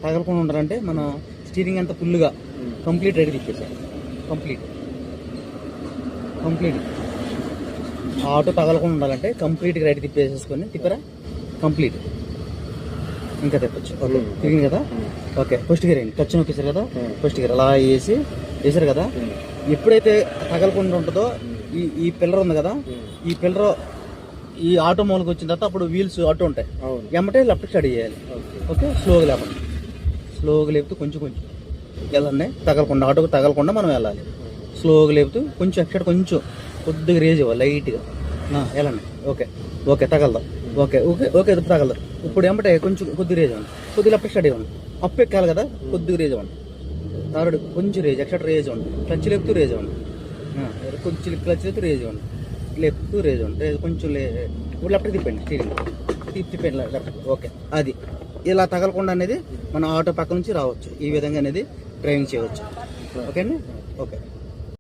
తగలకుండా ఉండాలంటే మనం స్టీరింగ్ అంతా ఫుల్గా కంప్లీట్ రైట్ తిప్పేసాం. కంప్లీట్ ఆటో తగలకుండా ఉండాలంటే కంప్లీట్గా రైట్ తిప్పేసేసుకొని తిప్పరా కంప్లీట్ ఇంకా తిప్పచ్చు. ఓకే తిరిగింది కదా. ఓకే ఫస్ట్ గేర్ అయింది, టచ్ నొక్కేసారు కదా. ఫస్ట్ గేర్ అలా వేసారు కదా. ఎప్పుడైతే తగలకుండా ఉంటుందో ఈ పిల్లర్ ఉంది కదా, ఈ పిల్లర్ ఈ ఆటో మూలకి వచ్చిన తర్వాత అప్పుడు వీల్స్ అటు ఉంటాయి, ఎమ్మటే లెఫ్ట్ స్టార్ట్ చేయాలి. ఓకే స్లోగా లేపుతూ కొంచెం వెళ్ళండి, తగలకుండా ఆటోకి తగలకుండా మనం వెళ్ళాలి. స్లోగా లేపుతూ కొంచెం ఎక్కడ కొంచెం కొద్దిగా రేజ్ ఇవ్వాలి లైట్గా వెళ్ళండి. ఓకే తగలదాం. ఓకే ఇప్పుడు తగలదాం. ఇప్పుడు ఏమంటే కొద్దిగా రేజ్ ఇవ్వండి, కొద్దిగా లెఫ్ట్ స్టార్ట్ ఇవ్వండి. అప్పు ఎక్కాలి కదా, కొద్దిగా రేజ్ ఇవ్వండి. థర్డ్ కొంచెం రేజ్ ఎక్స్ట్రా రేజ్ ఇవ్వండి. క్లచ్ లేపుతూ రేజ్ ఇవ్వండి. కొంచెం క్లచ్ లేపుతూ రేజ్ ఇవ్వండి. లేపుతూ రేజ్ ఇవ్వండి. కొంచెం ఇప్పుడు లెఫ్ట్ తిప్పండి, స్టీరింగ్ తిప్పండి లెఫ్ట్. ఓకే అది ఇలా తగలకుండా అనేది మన ఆటో పక్క నుంచి రావచ్చు. ఈ విధంగా అనేది డ్రైవింగ్ చేయవచ్చు. ఓకే అండి. ఓకే.